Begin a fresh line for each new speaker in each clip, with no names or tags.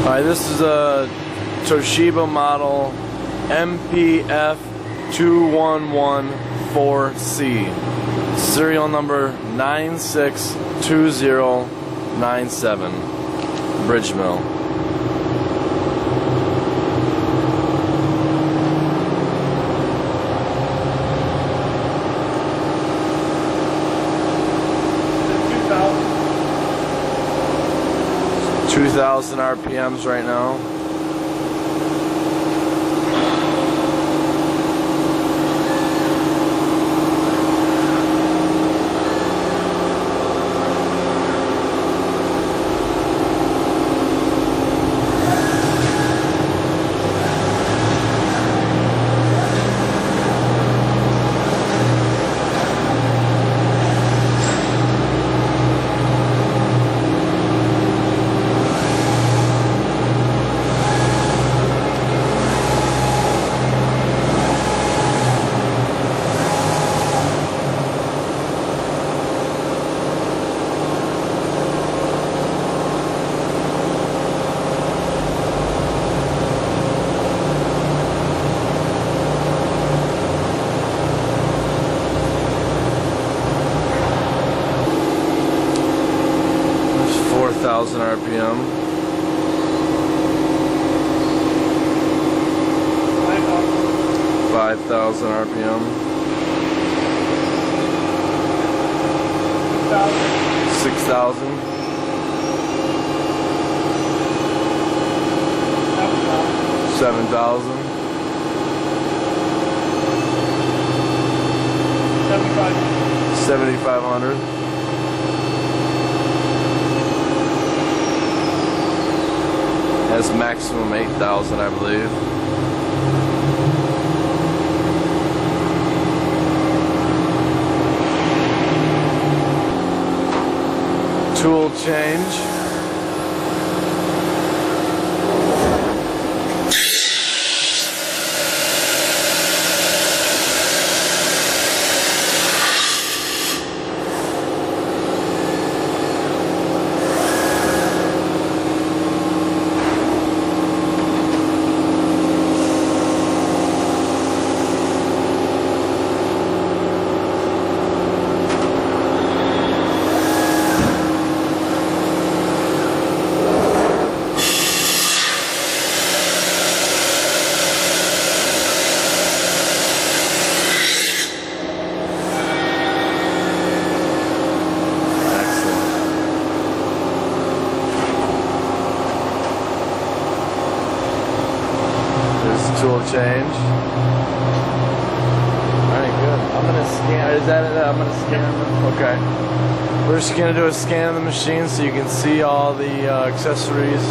Alright, this is a Toshiba model MPF2114C. Serial number 962097. Bridge mill. $2,000 RPMs right now. Thousand RPM. 5,000 RPM. 6,000. 7,000. 7,500. Has maximum 8,000, I believe. Tool change. Tool change. Alright, good. I'm gonna scan. Is that it? I'm gonna scan them. Okay. We're just gonna do a scan of the machine so you can see all the accessories.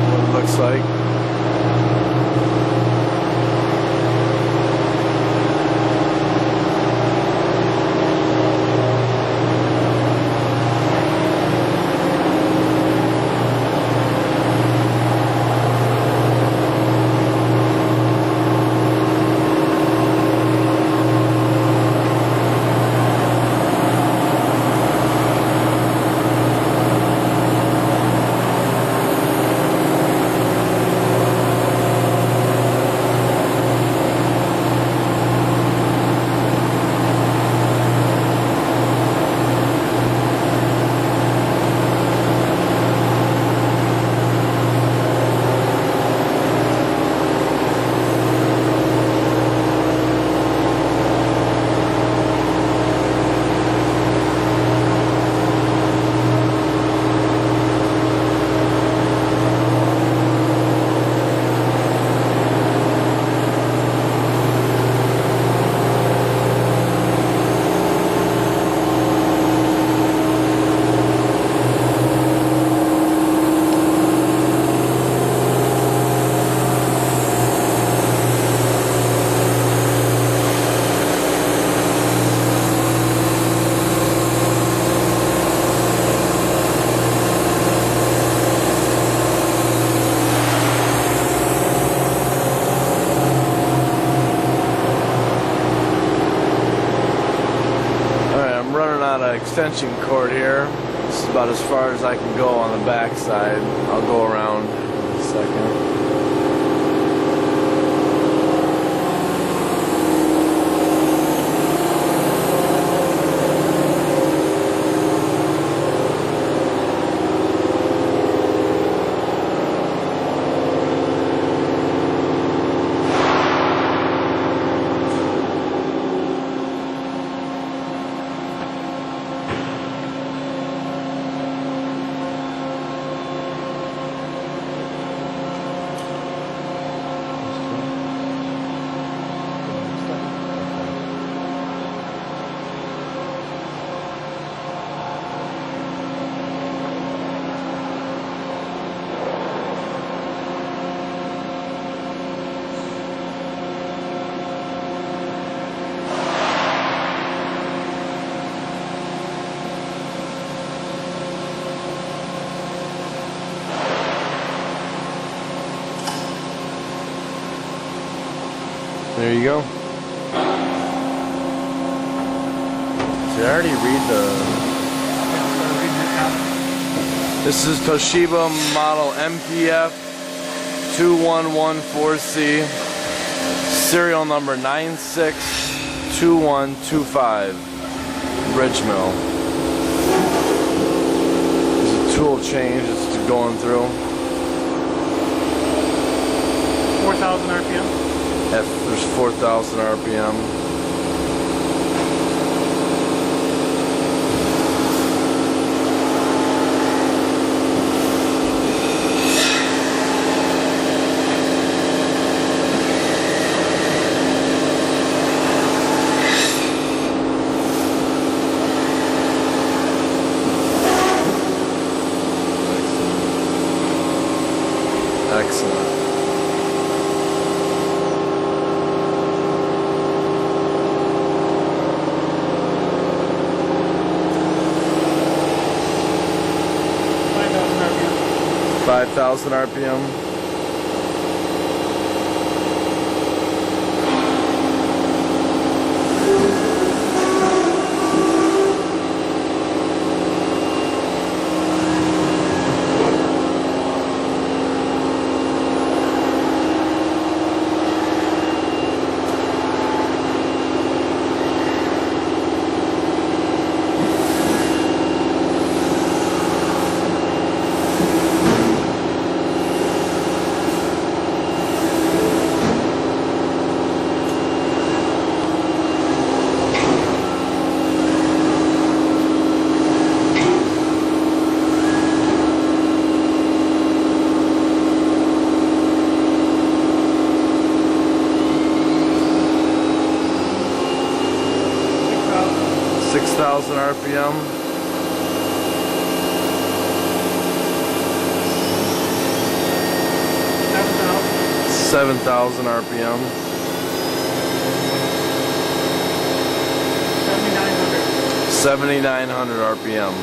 What it looks like. Extension cord here. This is about as far as I can go on the back side. I'll go around in a second. There you go. Did I already read This is Toshiba model MPF 2114C, serial number 962125, Bridge Mill. There's a tool change it's going through.
4,000 RPM.
There's 4,000 RPM. Excellent.
RPM.
5,000 RPM. 6,000 RPM. 7,000 RPM. 7,900 RPM.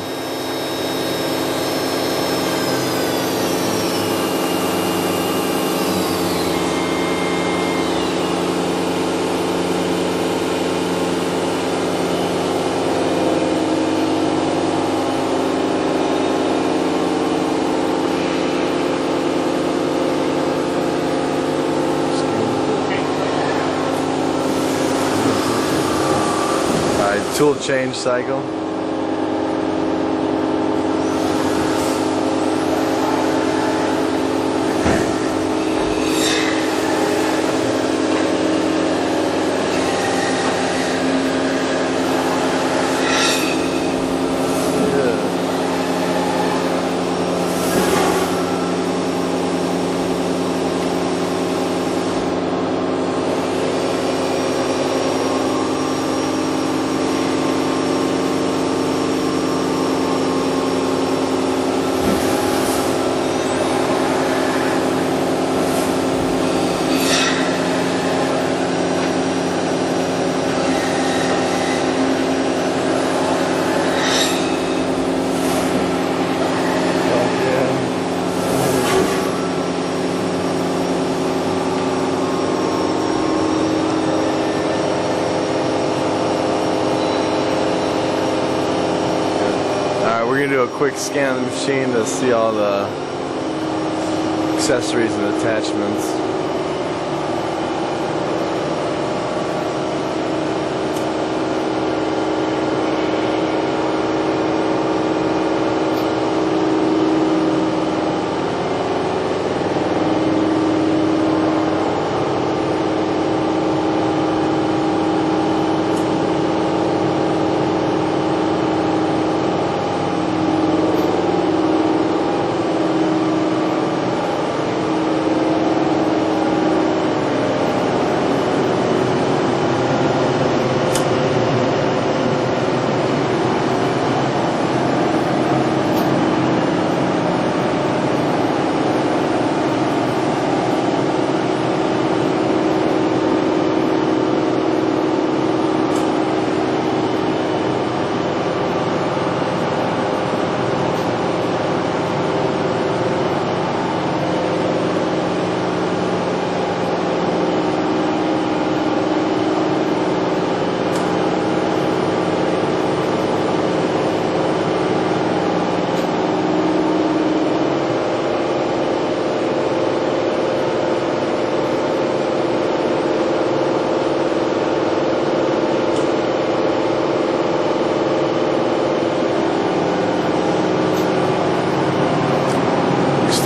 Tool change cycle. do a quick scan of the machine to see all the accessories and attachments.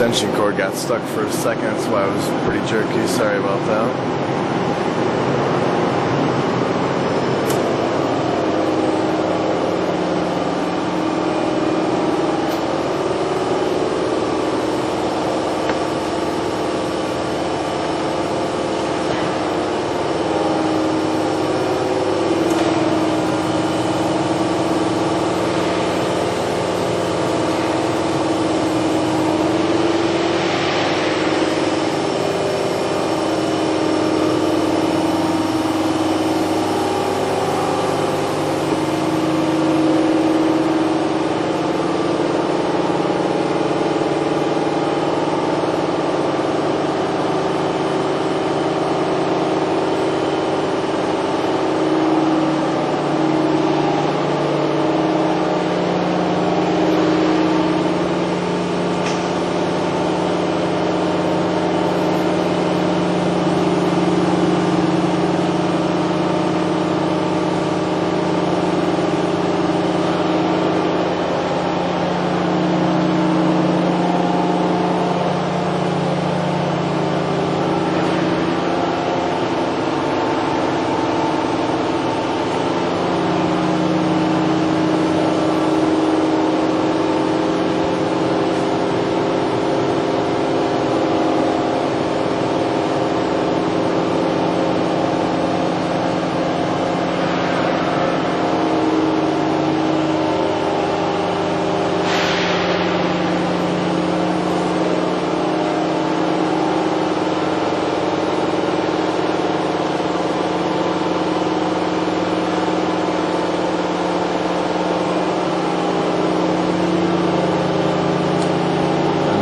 Extension cord got stuck for a second, that's why it was pretty jerky. Sorry about that.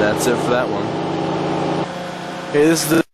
That's it for that one. Hey, this is the